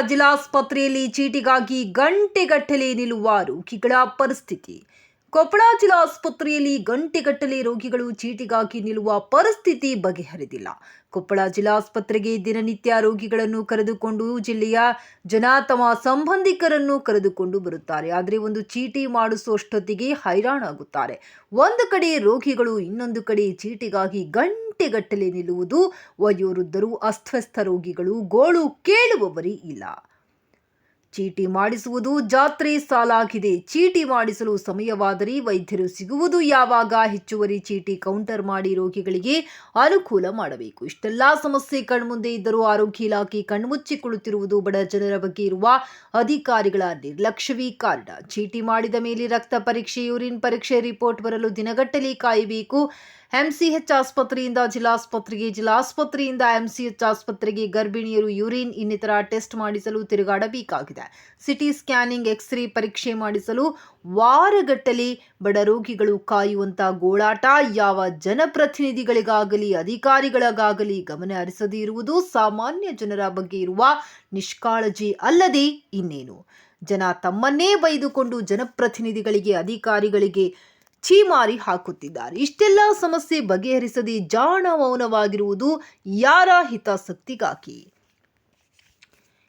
ಜಿಲ್ಲಾಸ್ಪತ್ರೆಯಲ್ಲಿ ಚೀಟಿಗಾಗಿ ಗಂಟೆಗಟ್ಟಲೆ ನಿಲ್ಲುವ ರೋಗಿಗಳ ಪರಿಸ್ಥಿತಿ. ಕೊಪ್ಪಳ ಜಿಲ್ಲಾಸ್ಪತ್ರೆಯಲ್ಲಿ ಗಂಟೆಗಟ್ಟಲೆ ರೋಗಿಗಳು ಚೀಟಿಗಾಗಿ ನಿಲ್ಲುವ ಪರಿಸ್ಥಿತಿ ಬಗೆಹರಿದಿಲ್ಲ. ಕೊಪ್ಪಳ ಜಿಲ್ಲಾಸ್ಪತ್ರೆಗೆ ದಿನನಿತ್ಯ ರೋಗಿಗಳನ್ನು ಕರೆದುಕೊಂಡು ಜಿಲ್ಲೆಯ ಜನ ತಮ್ಮ ಸಂಬಂಧಿಕರನ್ನು ಕರೆದುಕೊಂಡು ಬರುತ್ತಾರೆ. ಆದರೆ ಒಂದು ಚೀಟಿ ಮಾಡಿಸುವಷ್ಟೊತ್ತಿಗೆ ಹೈರಾಣಾಗುತ್ತಾರೆ. ಒಂದು ಕಡೆ ರೋಗಿಗಳು, ಇನ್ನೊಂದು ಕಡೆ ಚೀಟಿಗಾಗಿ ಗಂಟೆಗಟ್ಟಲೆ ನಿಲ್ಲುವುದು. ವಯೋವೃದ್ಧರು, ಅಸ್ವಸ್ಥ ರೋಗಿಗಳು ಗೋಳು ಕೇಳುವವರೇ ಇಲ್ಲ. ಚೀಟಿ ಮಾಡಿಸುವುದು ಜಾತ್ರೆ ಸಾಲಾಗಿದೆ. ಚೀಟಿ ಮಾಡಿಸಲು ಸಮಯವಾದರೆ ವೈದ್ಯರು ಸಿಗುವುದು ಯಾವಾಗ? ಹೆಚ್ಚುವರಿ ಚೀಟಿ ಕೌಂಟರ್ ಮಾಡಿ ರೋಗಿಗಳಿಗೆ ಅನುಕೂಲ ಮಾಡಬೇಕು. ಇಷ್ಟೆಲ್ಲ ಸಮಸ್ಯೆ ಕಣ್ಮುಂದೆ ಇದ್ದರೂ ಆರೋಗ್ಯ ಇಲಾಖೆ ಕಣ್ಮುಚ್ಚಿಕೊಳ್ಳುತ್ತಿರುವುದು ಬಡ ಜನರ ಬಗ್ಗೆ ಇರುವ ಅಧಿಕಾರಿಗಳ ನಿರ್ಲಕ್ಷ್ಯವೇ ಕಾರಣ. ಚೀಟಿ ಮಾಡಿದ ಮೇಲೆ ರಕ್ತ ಪರೀಕ್ಷೆ, ಯೂರಿನ್ ಪರೀಕ್ಷೆ ರಿಪೋರ್ಟ್ ಬರಲು ದಿನಗಟ್ಟಲೆ ಕಾಯಬೇಕು. ಎಂಸಿಎಚ್ ಆಸ್ಪತ್ರೆಯಿಂದ ಜಿಲ್ಲಾಸ್ಪತ್ರೆಗೆ, ಜಿಲ್ಲಾಸ್ಪತ್ರೆಯಿಂದ ಎಂಸಿಎಚ್ ಆಸ್ಪತ್ರೆಗೆ ಗರ್ಭಿಣಿಯರು ಯೂರಿನ್ ಇನ್ನಿತರ ಟೆಸ್ಟ್ ಮಾಡಿಸಲು ತಿರುಗಾಡಬೇಕಾಗಿದೆ. ಸಿಟಿ ಸ್ಕ್ಯಾನಿಂಗ್, ಎಕ್ಸ್ರೇ ಪರೀಕ್ಷೆ ಮಾಡಿಸಲು ವಾರಗಟ್ಟಲೆ ಬಡ ರೋಗಿಗಳು ಕಾಯುವಂತ ಗೋಳಾಟ ಯಾವ ಜನಪ್ರತಿನಿಧಿಗಳಿಗಾಗಲಿ ಅಧಿಕಾರಿಗಳಿಗಾಗಲಿ ಗಮನ ಹರಿಸದೇ ಇರುವುದು ಸಾಮಾನ್ಯ ಜನರ ಬಗ್ಗೆ ಇರುವ ನಿಷ್ಕಾಳಜಿ ಅಲ್ಲದೆ ಇನ್ನೇನು. ಜನ ತಮ್ಮನ್ನೇ ಬೈದುಕೊಂಡು ಜನಪ್ರತಿನಿಧಿಗಳಿಗೆ, ಅಧಿಕಾರಿಗಳಿಗೆ ಛೀಮಾರಿ ಹಾಕುತ್ತಿದ್ದಾರೆ. ಇಷ್ಟೆಲ್ಲ ಸಮಸ್ಯೆ ಬಗೆಹರಿಸದೆ ಜಾಣ ಮೌನವಾಗಿರುವುದು ಯಾರ ಹಿತಾಸಕ್ತಿಗಾಗಿ?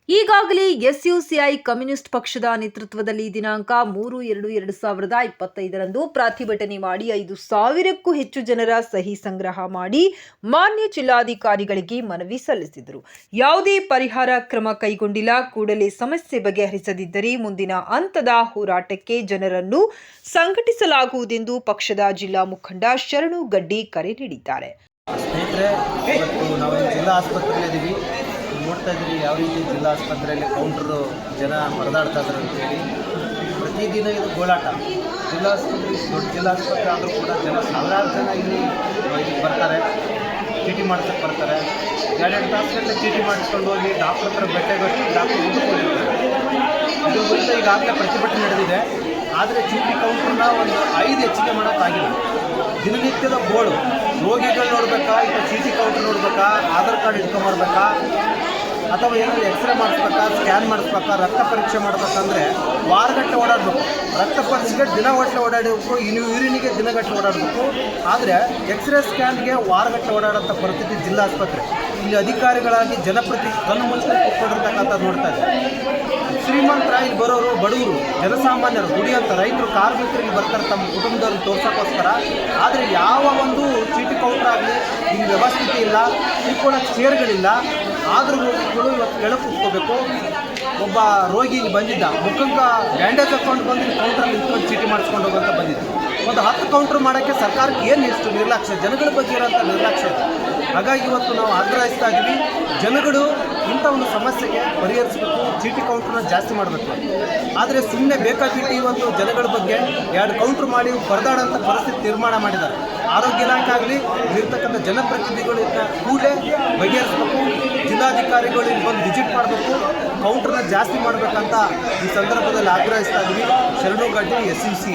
ಈಗಾಗಲೇ ಎಸ್ಯುಸಿಐ ಕಮ್ಯುನಿಸ್ಟ್ ಪಕ್ಷದ ನೇತೃತ್ವದಲ್ಲಿ ದಿನಾಂಕ 3/2/2025 ಪ್ರತಿಭಟನೆ ಮಾಡಿ 5,000ಕ್ಕೂ ಹೆಚ್ಚು ಜನರ ಸಹಿ ಸಂಗ್ರಹ ಮಾಡಿ ಮಾನ್ಯ ಜಿಲ್ಲಾಧಿಕಾರಿಗಳಿಗೆ ಮನವಿ ಸಲ್ಲಿಸಿದರು. ಯಾವುದೇ ಪರಿಹಾರ ಕ್ರಮ ಕೈಗೊಂಡಿಲ್ಲ. ಕೂಡಲೇ ಸಮಸ್ಯೆ ಬಗೆಹರಿಸದಿದ್ದರೆ ಮುಂದಿನ ಹಂತದ ಹೋರಾಟಕ್ಕೆ ಜನರನ್ನು ಸಂಘಟಿಸಲಾಗುವುದೆಂದು ಪಕ್ಷದ ಜಿಲ್ಲಾ ಮುಖಂಡ ಶರಣು ಗಡ್ಡಿ ಕರೆ ನೀಡಿದ್ದಾರೆ. ಜಿಲ್ಲಾ ಆಸ್ಪತ್ರೆಯಲ್ಲಿ ನೋಡ್ತಾ ಇದ್ರಿ ಯಾವ ರೀತಿ ಜಿಲ್ಲಾ ಆಸ್ಪತ್ರೆಯಲ್ಲಿ ಕೌಂಟ್ರು ಜನ ಹೊರದಾಡ್ತಾ ಇದ್ದಾರೆ ಅಂತೇಳಿ. ಪ್ರತಿದಿನ ಇದು ಗೋಳಾಟ. ಜಿಲ್ಲಾ ಆಸ್ಪತ್ರೆ ದೊಡ್ಡ ಜಿಲ್ಲಾ ಆಸ್ಪತ್ರೆ ಆದರೂ ಕೂಡ ಸಾವಿರಾರು ಜನ ಇಲ್ಲಿ ಬರ್ತಾರೆ, ಚೀಟಿ ಮಾಡ್ಸಕ್ಕೆ ಬರ್ತಾರೆ. 2 ತಾಸುಗಟ್ಟಲೆ ಚೀಟಿ ಮಾಡಿಸ್ಕೊಂಡು ಹೋಗಿ ಡಾಕ್ಟ್ರ್ ಹತ್ರ ಬೆಟ್ಟೆಗೊಟ್ಟು ಡಾಕ್ಟ್ರ್ ಹುಡುಕೊಂಡಿರ್ತಾರೆ. ಇದು ವಿರುದ್ಧ ಈಗಾಗಲೇ ಪ್ರತಿಭಟನೆ ನಡೆದಿದೆ. ಆದರೆ ಚೀಟಿ ಕೌಂಟ್ರನ್ನ ಒಂದು 5 ಹೆಚ್ಚಿಗೆ ಮಾಡೋಕ್ಕಾಗಿಲ್ಲ. ದಿನನಿತ್ಯದ ಗೋಳು, ರೋಗಿಗಳು ನೋಡಬೇಕಾ, ಇಲ್ಲ ಚೀಟಿ ಕೌಂಟ್ರ್ ನೋಡಬೇಕಾ, ಆಧಾರ್ ಕಾರ್ಡ್ ಇಟ್ಕೊಂಬರ್ಬೇಕಾ, ಅಥವಾ ಏನಾದರೂ ಎಕ್ಸ್ರೇ ಮಾಡಿಸ್ಬೇಕಾ, ಸ್ಕ್ಯಾನ್ ಮಾಡಿಸ್ಬೇಕಾ, ರಕ್ತ ಪರೀಕ್ಷೆ ಮಾಡಬೇಕಂದ್ರೆ ವಾರಗಟ್ಟಲೆ ಓಡಾಡಬೇಕು. ರಕ್ತ ಪರೀಕ್ಷೆಗೆ ದಿನಗಟ್ಟಲೆ ಓಡಾಡಬೇಕು, ಯೂರಿನಿಗೆ ದಿನಗಟ್ಟಲೆ ಓಡಾಡಬೇಕು. ಆದರೆ ಎಕ್ಸ್ರೇ ಸ್ಕ್ಯಾನ್ಗೆ ವಾರಗಟ್ಟಲೆ ಓಡಾಡೋಂಥ ಪರಿಸ್ಥಿತಿ ಜಿಲ್ಲಾ ಆಸ್ಪತ್ರೆ. ಇಲ್ಲಿ ಅಧಿಕಾರಿಗಳಾಗಿ ಕಣ್ಣು ಮುಚ್ಚಿಕೊಂಡು ಕೂತ್ಕೊಂಡಿರ್ತಕ್ಕಂಥದ್ದು ನೋಡ್ತಾ ಇದ್ದಾರೆ. ಶ್ರೀಮಂತರ ಇಲ್ಲಿ ಬರೋರು, ಬಡವರು, ಜನಸಾಮಾನ್ಯರು, ದುಡಿಯೋಂಥ ರೈತರು, ಕಾರ್ಮಿಕರಿಗೆ ಬರ್ತಾರೆ ತಮ್ಮ ಕುಟುಂಬದವ್ರನ್ನ ತೋರ್ಸೋಕ್ಕೋಸ್ಕರ. ಆದರೆ ಯಾವ ಒಂದು ಚೀಟಿ ಕೌಂಟರ್ ಆಗಲಿ ಇಲ್ಲಿ ವ್ಯವಸ್ಥಿತಿ ಇಲ್ಲ, ಕೂತ್ಕೊಳ್ಳೋಕ್ಕೆ ಚೇರ್ಗಳಿಲ್ಲ. ಆದರೂ ರೋಗಿಗಳು ಇವತ್ತು ಕೆಳಗೆ ಕೂತ್ಕೋಬೇಕು. ಒಬ್ಬ ರೋಗಿ ಇಲ್ಲಿ ಬಂದಿದ್ದ, ಮುಖಕ್ಕೆ ಬ್ಯಾಂಡೇಜ್ ಹಾಕ್ಕೊಂಡು ಬಂದು ಕೌಂಟ್ರಲ್ಲಿ ನಿಂತ್ಕೊಂಡು ಚೀಟಿ ಮಾಡಿಸ್ಕೊಂಡು ಹೋಗೋಂತ ಬಂದಿದ್ದ. ಒಂದು 10 ಕೌಂಟ್ರ್ ಮಾಡೋಕ್ಕೆ ಸರ್ಕಾರಕ್ಕೆ ಏನು ಇಷ್ಟು ನಿರ್ಲಕ್ಷ್ಯ, ಜನಗಳ ಬಗ್ಗೆ ಇರೋಂಥ ನಿರ್ಲಕ್ಷ್ಯ ಇದೆ. ಹಾಗಾಗಿ ಇವತ್ತು ನಾವು ಆಗ್ರಹಿಸ್ತಾ ಇದ್ದೀವಿ, ಜನಗಳು ಇಂಥ ಒಂದು ಸಮಸ್ಯೆಗೆ ಪರಿಹರಿಸಬೇಕು, ಚೀಟಿ ಕೌಂಟ್ರನ್ನ ಜಾಸ್ತಿ ಮಾಡಬೇಕು. ಆದರೆ ಸುಮ್ಮನೆ ಬೇಕಾಬಿಟ್ಟು ಇವತ್ತು ಜನಗಳ ಬಗ್ಗೆ 2 ಕೌಂಟ್ರ್ ಮಾಡಿ ಪರದಾಡೋಂಥ ಪರಿಸ್ಥಿತಿ ನಿರ್ಮಾಣ ಮಾಡಿದ್ದಾರೆ. ಆರೋಗ್ಯ ಇಲಾಖೆ ಆಗಲಿ ಇಲ್ಲಿರ್ತಕ್ಕಂಥ ಜನಪ್ರತಿನಿಧಿಗಳು ಕೂಡಲೇ ಬಗೆಹರಿಸಬೇಕು. ಜಿಲ್ಲಾಧಿಕಾರಿಗಳು ಇಲ್ಲಿ ಬಂದು ವಿಸಿಟ್ ಮಾಡಬೇಕು, ಕೌಂಟ್ರನ್ನ ಜಾಸ್ತಿ ಮಾಡಬೇಕಂತ ಈ ಸಂದರ್ಭದಲ್ಲಿ ಆಗ್ರಹಿಸ್ತಾ ಇದ್ದೀವಿ. ಶರಣು ಗಡ್ಡಿ, SUCI.